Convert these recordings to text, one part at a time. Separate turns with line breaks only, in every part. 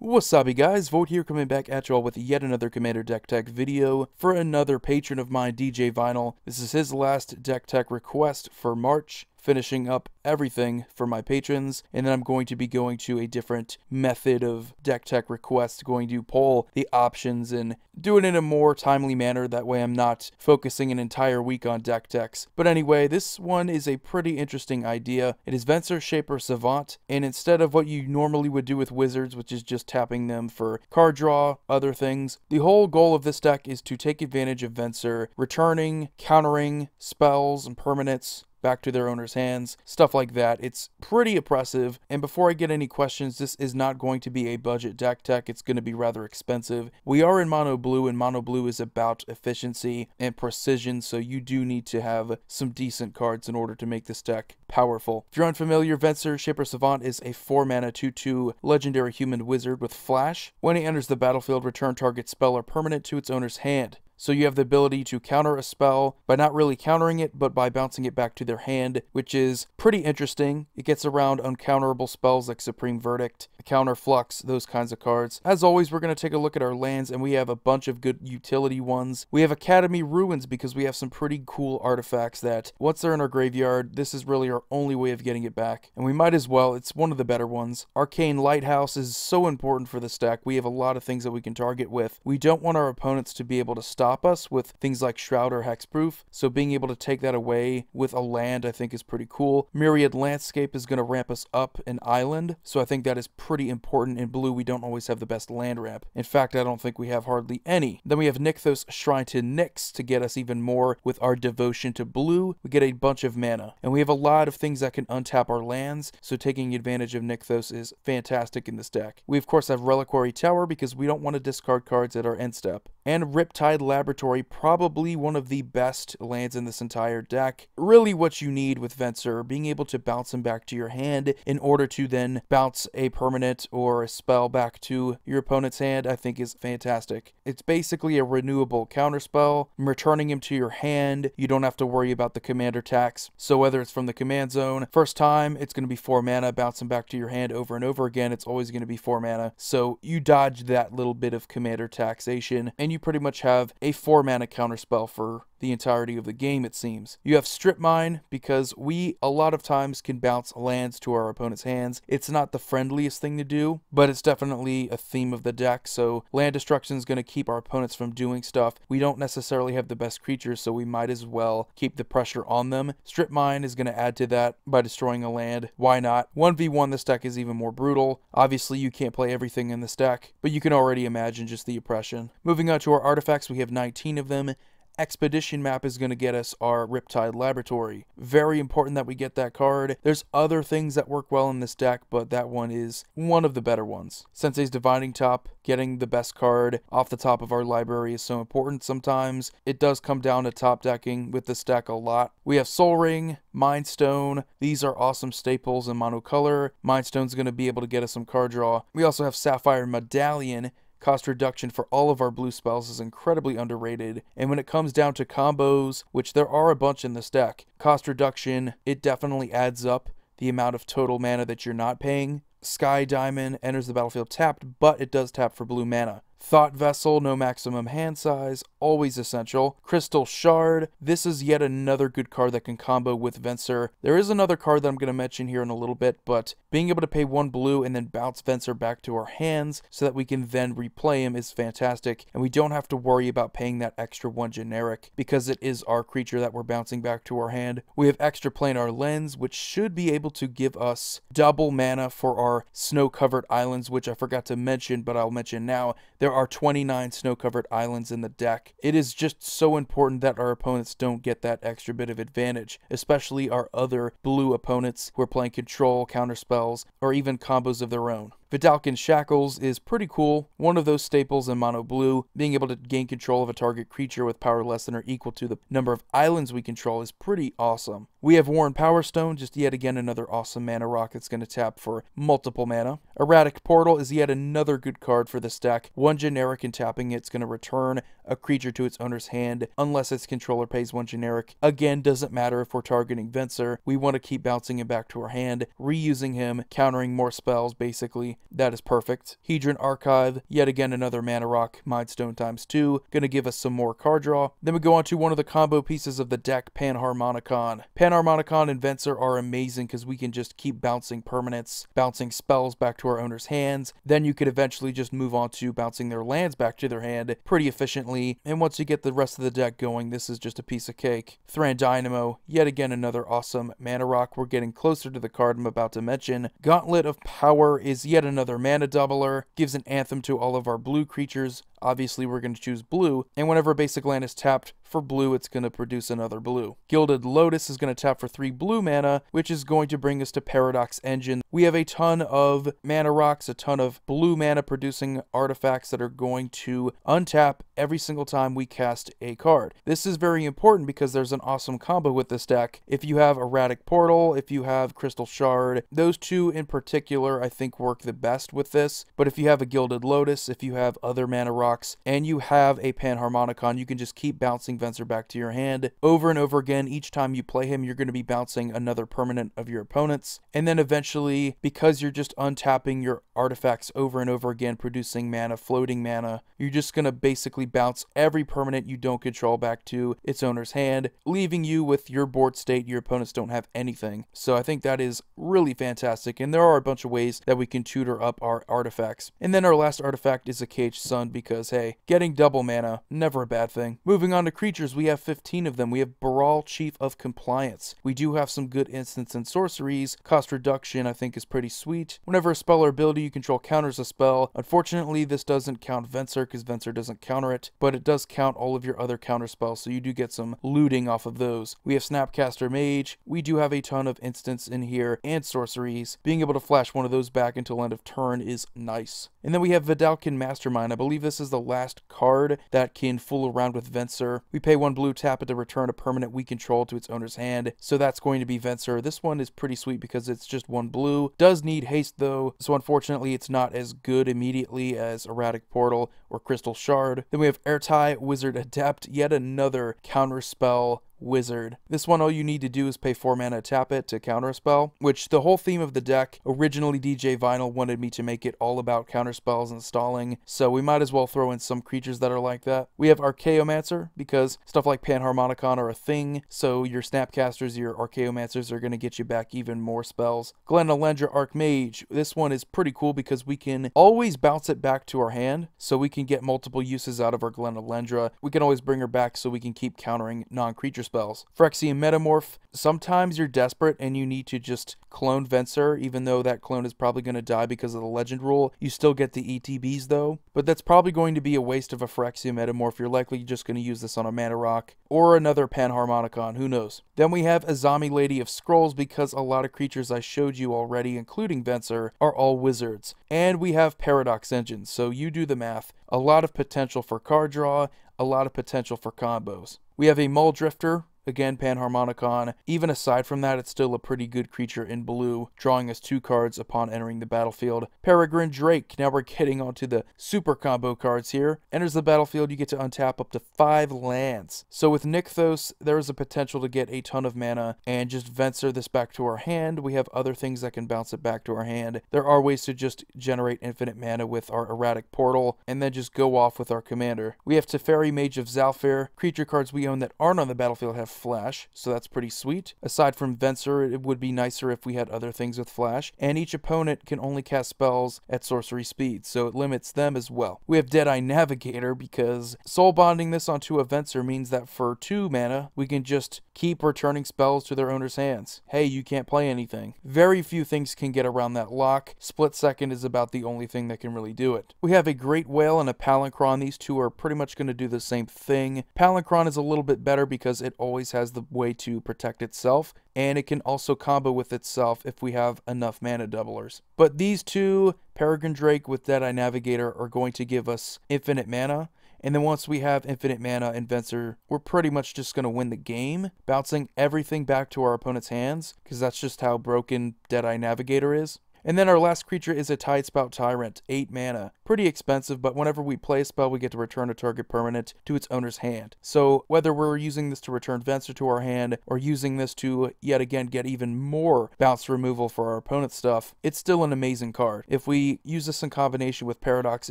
Wasabi guys, Vote here coming back at y'all with yet another Commander Deck Tech video for another patron of mine, DJ Vinyl. This is his last Deck Tech request for March, finishing up everything for my patrons, and then I'm going to be going to a different method of Deck Tech requests, going to poll the options and do it in a more timely manner. That way I'm not focusing an entire week on Deck Techs. But anyway, this one is a pretty interesting idea. It is Venser, Shaper, Savant, and instead of what you normally would do with wizards, which is just tapping them for card draw, other things, the whole goal of this deck is to take advantage of Venser, returning, countering spells and permanents back to their owner's hands, stuff like that. It's pretty oppressive, and before I get any questions, this is not going to be a budget deck tech. It's going to be rather expensive. We are in mono blue, and mono blue is about efficiency and precision, so you do need to have some decent cards in order to make this deck powerful. If you're unfamiliar, Venser, Shaper, Savant is a 4-mana 2/2 legendary human wizard with flash. When he enters the battlefield, return target spell or permanent to its owner's hand. So you have the ability to counter a spell by not really countering it, but by bouncing it back to their hand, which is pretty interesting. It gets around uncounterable spells like Supreme Verdict, Counter Flux, those kinds of cards. As always, we're going to take a look at our lands, and we have a bunch of good utility ones. We have Academy Ruins because we have some pretty cool artifacts that, once they're in our graveyard, this is really our only way of getting it back. And we might as well, it's one of the better ones. Arcane Lighthouse is so important for this deck. We have a lot of things that we can target with. We don't want our opponents to be able to stop us with things like Shroud or Hexproof, so being able to take that away with a land I think is pretty cool. Myriad Landscape is going to ramp us up an island, so I think that is pretty important. In blue, we don't always have the best land ramp. In fact, I don't think we have hardly any. Then we have Nykthos Shrine to Nyx to get us even more with our devotion to blue. We get a bunch of mana, and we have a lot of things that can untap our lands, so taking advantage of Nykthos is fantastic in this deck. We of course have Reliquary Tower because we don't want to discard cards at our end step. And Riptide Laboratory, probably one of the best lands in this entire deck. Really what you need with Venser, being able to bounce them back to your hand in order to then bounce a permanent or a spell back to your opponent's hand, I think is fantastic. It's basically a renewable counterspell. Returning him to your hand, you don't have to worry about the commander tax. So whether it's from the command zone, first time, it's going to be 4 mana, bounce him back to your hand over and over again, it's always going to be 4 mana. So you dodge that little bit of commander taxation, and you pretty much have a 4-mana counterspell for the entirety of the game, it seems. You have Strip Mine because we a lot of times can bounce lands to our opponent's hands. It's not the friendliest thing to do, but it's definitely a theme of the deck, so land destruction is going to keep our opponents from doing stuff. We don't necessarily have the best creatures, so we might as well keep the pressure on them. Strip Mine is going to add to that by destroying a land. Why not? 1v1 this deck is even more brutal. Obviously you can't play everything in this deck, but you can already imagine just the oppression. Moving on to our artifacts, we have 19 of them. Expedition Map is going to get us our Riptide Laboratory. Very important that we get that card. There's other things that work well in this deck, but that one is one of the better ones. Sensei's Divining Top, getting the best card off the top of our library is so important. Sometimes it does come down to top decking with this deck a lot. We have Soul Ring, Mind Stone. These are awesome staples in monocolor. Mind Stone's going to be able to get us some card draw. We also have Sapphire Medallion. Cost reduction for all of our blue spells is incredibly underrated, and when it comes down to combos, which there are a bunch in this deck, cost reduction, it definitely adds up the amount of total mana that you're not paying. Sky Diamond enters the battlefield tapped, but it does tap for blue mana. Thought Vessel, no maximum hand size, always essential. Crystal Shard, this is yet another good card that can combo with Venser. There is another card that I'm going to mention here in a little bit, but being able to pay 1 blue and then bounce Venser back to our hands so that we can then replay him is fantastic, and we don't have to worry about paying that extra 1 generic because it is our creature that we're bouncing back to our hand. We have Extra Planar Lens, which should be able to give us double mana for our snow-covered islands, which I forgot to mention, but I'll mention now. There are 29 snow-covered islands in the deck. It is just so important that our opponents don't get that extra bit of advantage, especially our other blue opponents who are playing control, counterspells, or even combos of their own. Vidalcan Shackles is pretty cool, one of those staples in mono blue. Being able to gain control of a target creature with power less than or equal to the number of islands we control is pretty awesome. We have Worn Power Stone, just yet again another awesome mana rock that's going to tap for multiple mana. Erratic Portal is yet another good card for this deck. 1 generic and tapping it's going to return a creature to its owner's hand unless its controller pays 1 generic. Again, doesn't matter if we're targeting Venser. We want to keep bouncing him back to our hand, reusing him, countering more spells, basically. That is perfect. Hedron Archive, yet again another mana rock, Mindstone ×2, gonna give us some more card draw. Then we go on to one of the combo pieces of the deck, Panharmonicon. Panharmonicon and Venser are amazing because we can just keep bouncing permanents, bouncing spells back to our owner's hands. Then you could eventually just move on to bouncing their lands back to their hand pretty efficiently. And once you get the rest of the deck going, this is just a piece of cake. Thran Dynamo, yet again another awesome mana rock. We're getting closer to the card I'm about to mention. Gauntlet of Power is yet another mana doubler, gives an anthem to all of our blue creatures. Obviously, we're going to choose blue, and whenever a basic land is tapped for blue, it's going to produce another blue. Gilded Lotus is going to tap for 3 blue mana, which is going to bring us to Paradox Engine. We have a ton of mana rocks, a ton of blue mana producing artifacts that are going to untap every single time we cast a card. This is very important because there's an awesome combo with this deck. If you have Erratic Portal, if you have Crystal Shard, those two in particular I think work the best with this. But if you have a Gilded Lotus, if you have other mana rocks, and you have a Panharmonicon, you can just keep bouncing Venser back to your hand over and over again. Each time you play him, you're going to be bouncing another permanent of your opponent's. And then eventually, because you're just untapping your artifacts over and over again, producing mana, floating mana, you're just going to basically bounce every permanent you don't control back to its owner's hand, leaving you with your board state. Your opponents don't have anything. So I think that is really fantastic. And there are a bunch of ways that we can tutor up our artifacts. And then our last artifact is a Caged Sun, because hey, getting double mana, never a bad thing. Moving on to creatures, we have 15 of them. We have Baral, Chief of Compliance. We do have some good instants and sorceries. Cost reduction, I think, is pretty sweet. Whenever a spell or ability you control counters a spell, unfortunately, this doesn't count Venser because Venser doesn't counter it, but it does count all of your other counter spells, so you do get some looting off of those. We have Snapcaster Mage. We do have a ton of instants in here and sorceries. Being able to flash one of those back until end of turn is nice. And then we have Vidalcan Mastermind. I believe this is the last card that can fool around with Venser. We pay 1 blue, tap it to return a permanent we control to its owner's hand, so that's going to be Venser. This one is pretty sweet because it's just 1 blue. Does need haste though, so unfortunately it's not as good immediately as Erratic Portal or Crystal Shard. Then we have Airtie Wizard Adept, yet another counterspell wizard. This one, all you need to do is pay 4 mana, tap it to counter a spell, which the whole theme of the deck, originally DJ Vinyl wanted me to make it all about counter spells and stalling, so we might as well throw in some creatures that are like that. We have Archaeomancer, because stuff like Panharmonicon are a thing, so your Snapcasters, your Archaeomancers are going to get you back even more spells. Glenalendra Archmage, this one is pretty cool because we can always bounce it back to our hand, so we can get multiple uses out of our Glenalendra. We can always bring her back so we can keep countering non-creature spells. Phyrexian Metamorph, sometimes you're desperate and you need to just clone Venser, even though that clone is probably going to die because of the legend rule. You still get the ETBs though, but that's probably going to be a waste of a Phyrexian Metamorph. You're likely just going to use this on a mana rock or another Panharmonicon, who knows. Then we have Azami Lady of Scrolls, because a lot of creatures I showed you already, including Venser, are all wizards. And we have Paradox Engine, so you do the math. A lot of potential for card draw, a lot of potential for combos. We have a Muldrifter, again Panharmonicon. Even aside from that, it's still a pretty good creature in blue, drawing us 2 cards upon entering the battlefield. Peregrin Drake, now we're getting onto the super combo cards here. Enters the battlefield, you get to untap up to 5 lands. So with Nykthos, there is a potential to get a ton of mana and just Venser this back to our hand. We have other things that can bounce it back to our hand. There are ways to just generate infinite mana with our Erratic Portal and then just go off with our commander. We have Teferi, Mage of Zhalfir. Creature cards we own that aren't on the battlefield have flash, so that's pretty sweet. Aside from Venser, it would be nicer if we had other things with flash, and each opponent can only cast spells at sorcery speed, so it limits them as well. We have Deadeye Navigator, because soul bonding this onto a Venser means that for 2 mana, we can just keep returning spells to their owner's hands. Hey, you can't play anything. Very few things can get around that lock. Split Second is about the only thing that can really do it. We have a Great Whale and a Palinchron. These two are pretty much going to do the same thing. Palinchron is a little bit better because it always has the way to protect itself, and it can also combo with itself if we have enough mana doublers. But these two, Peregrin Drake with Deadeye Navigator, are going to give us infinite mana. And then once we have infinite mana and Venser, we're pretty much just going to win the game, bouncing everything back to our opponent's hands, because that's just how broken Deadeye Navigator is. And then our last creature is a Tidespout Tyrant, 8 mana. pretty expensive, but whenever we play a spell, we get to return a target permanent to its owner's hand. So whether we're using this to return Venser to our hand, or using this to, yet again, get even more bounce removal for our opponent's stuff, it's still an amazing card. If we use this in combination with Paradox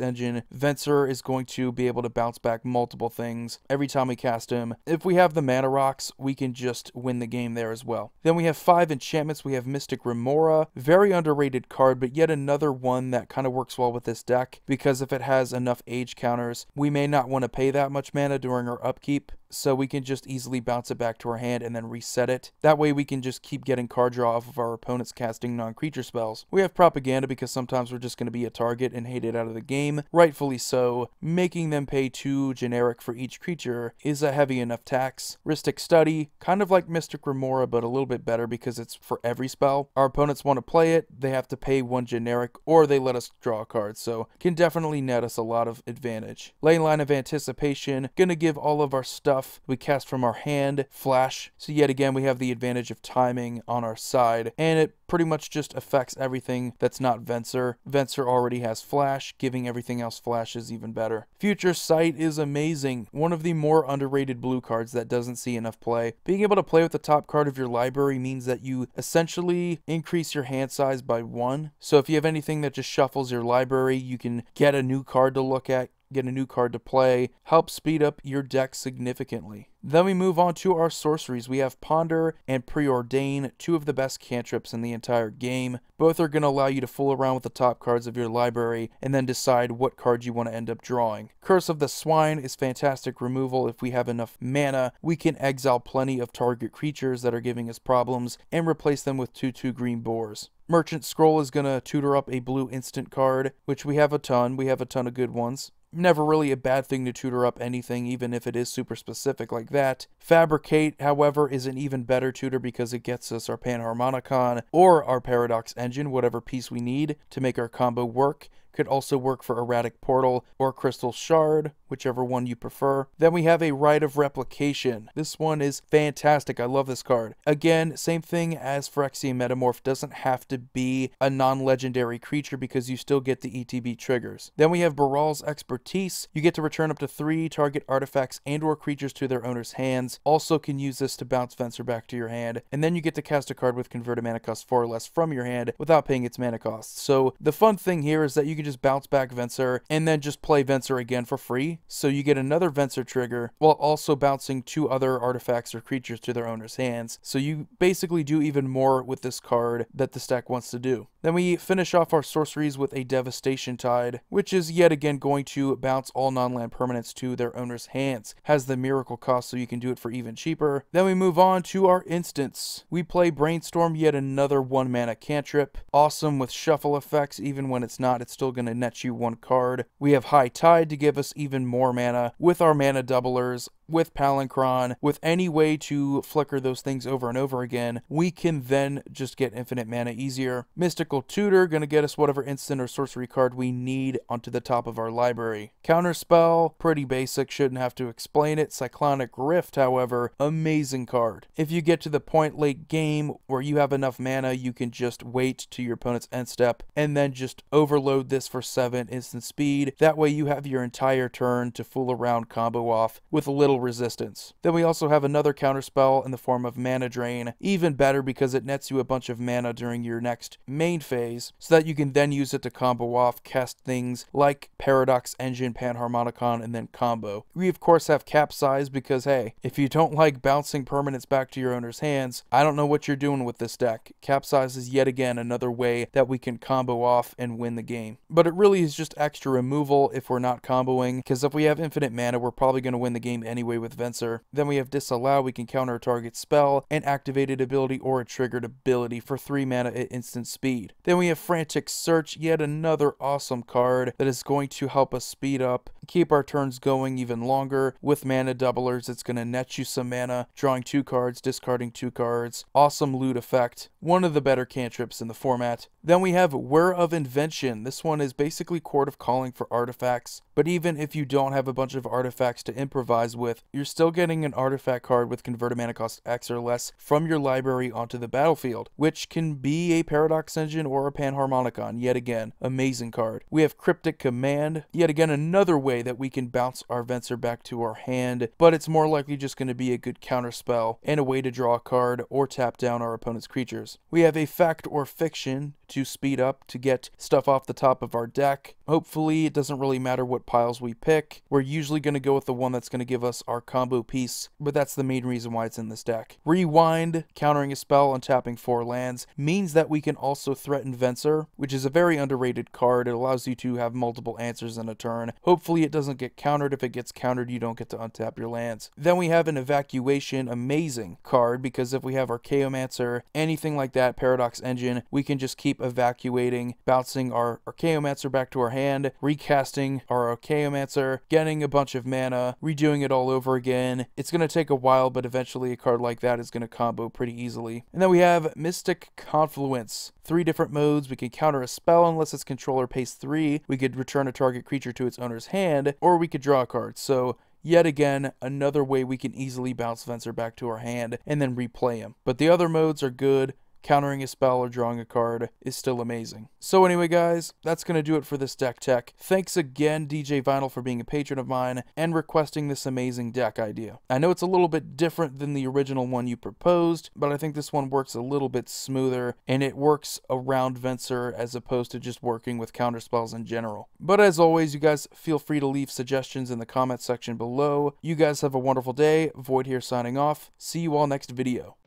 Engine, Venser is going to be able to bounce back multiple things every time we cast him. If we have the mana rocks, we can just win the game there as well. Then we have 5 enchantments. We have Mystic Remora, very underrated card, but yet another one that kind of works well with this deck, because if it has enough age counters, we may not want to pay that much mana during our upkeep, so we can just easily bounce it back to our hand and then reset it. That way we can just keep getting card draw off of our opponents casting non-creature spells. We have Propaganda because sometimes we're just going to be a target and hate it out of the game, rightfully so. Making them pay 2 generic for each creature is a heavy enough tax. Rhystic Study, kind of like Mystic Remora, but a little bit better because it's for every spell. Our opponents want to play it, they have to pay 1 generic, or they let us draw a card, so can definitely net us a lot of advantage. Ley Line of Anticipation, gonna give all of our stuff we cast from our hand flash, so yet again we have the advantage of timing on our side, and it pretty much just affects everything that's not Venser. Venser already has flash, giving everything else flash is even better. Future Sight is amazing, one of the more underrated blue cards that doesn't see enough play. Being able to play with the top card of your library means that you essentially increase your hand size by 1, so if you have anything that just shuffles your library, you can get a new card to look at, get a new card to play, help speed up your deck significantly. Then we move on to our sorceries. We have Ponder and Preordain, 2 of the best cantrips in the entire game. Both are going to allow you to fool around with the top cards of your library and then decide what card you want to end up drawing. Curse of the Swine is fantastic removal. If we have enough mana, we can exile plenty of target creatures that are giving us problems and replace them with 2/2 green boars. Merchant Scroll is going to tutor up a blue instant card, which we have a ton. We have a ton of good ones. Never really a bad thing to tutor up anything, even if it is super specific like that. Fabricate, however, is an even better tutor because it gets us our Panharmonicon or our Paradox Engine, whatever piece we need to make our combo work. Could also work for Erratic Portal or Crystal Shard, whichever one you prefer. Then we have a Rite of Replication. This one is fantastic. I love this card. Again, same thing as Phyrexian Metamorph. Doesn't have to be a non-legendary creature because you still get the ETB triggers. Then we have Baral's Expertise. You get to return up to 3 target artifacts and or creatures to their owner's hands. Also can use this to bounce Venser back to your hand. And then you get to cast a card with converted mana cost 4 or less from your hand without paying its mana cost. So the fun thing here is that you can just bounce back Venser and then just play Venser again for free. So you get another Venser trigger while also bouncing 2 other artifacts or creatures to their owner's hands. So you basically do even more with this card that this deck wants to do. Then we finish off our sorceries with a Devastation Tide, which is yet again going to bounce all non-land permanents to their owner's hands. Has the miracle cost so you can do it for even cheaper. Then we move on to our instants. We play Brainstorm, yet another 1 mana cantrip. Awesome with shuffle effects. Even when it's not, it's still going to net you 1 card. We have High Tide to give us even more mana with our mana doublers, with Palinchron, with any way to flicker those things over and over again. We can then just get infinite mana easier. Mystical Tutor, gonna get us whatever instant or sorcery card we need onto the top of our library. Counterspell, pretty basic, shouldn't have to explain it. Cyclonic Rift, however, amazing card. If you get to the point late game where you have enough mana, you can just wait to your opponent's end step and then just overload this for 7 instant speed. That way you have your entire turn to fool around, combo off with a little resistance. Then we also have another counterspell in the form of Mana Drain, even better because it nets you a bunch of mana during your next main phase, so that you can then use it to combo off, cast things like Paradox Engine, Panharmonicon, and then combo. We of course have Capsize because hey, if you don't like bouncing permanents back to your owner's hands, I don't know what you're doing with this deck. Capsize is yet again another way that we can combo off and win the game. But it really is just extra removal if we're not comboing, because if we have infinite mana, we're probably going to win the game anyway with Venser. Then we have Disallow. We can counter a target spell, an activated ability, or a triggered ability for 3 mana at instant speed. Then we have Frantic Search, yet another awesome card that is going to help us speed up, keep our turns going even longer. With mana doublers, it's going to net you some mana, drawing 2 cards, discarding 2 cards. Awesome loot effect. One of the better cantrips in the format. Then we have Whir of Invention. This one is basically Court of Calling for artifacts, but even if you don't have a bunch of artifacts to improvise with, with, you're still getting an artifact card with converted mana cost X or less from your library onto the battlefield, which can be a Paradox Engine or a Panharmonicon. Yet again, amazing card. We have Cryptic Command, yet again another way that we can bounce our Venser back to our hand, but it's more likely just going to be a good counterspell and a way to draw a card or tap down our opponent's creatures. We have a Fact or Fiction to speed up to get stuff off the top of our deck. Hopefully it doesn't really matter what piles we pick. We're usually going to go with the one that's going to give us our combo piece, but that's the main reason why it's in this deck. Rewind, countering a spell and tapping 4 lands, means that we can also threaten Venser, which is a very underrated card. It allows you to have multiple answers in a turn. Hopefully it doesn't get countered. If it gets countered, you don't get to untap your lands. Then we have an Evacuation, amazing card, because if we have Archaeomancer, anything like that, Paradox Engine, we can just keep evacuating, bouncing our Archaeomancer back to our hand, recasting our Archaeomancer, getting a bunch of mana, redoing it all over again. It's going to take a while, but eventually a card like that is going to combo pretty easily. And then we have Mystic Confluence. 3 different modes. We can counter a spell unless its controller pays 3. We could return a target creature to its owner's hand, or we could draw a card. So yet again, another way we can easily bounce Venser back to our hand and then replay him. But the other modes are good. Countering a spell or drawing a card is still amazing. So anyway guys, that's going to do it for this deck tech. Thanks again DJ Vinyl for being a patron of mine and requesting this amazing deck idea. I know it's a little bit different than the original one you proposed, but I think this one works a little bit smoother and it works around Venser as opposed to just working with counterspells in general. But as always, you guys feel free to leave suggestions in the comment section below. You guys have a wonderful day. Void here signing off. See you all next video.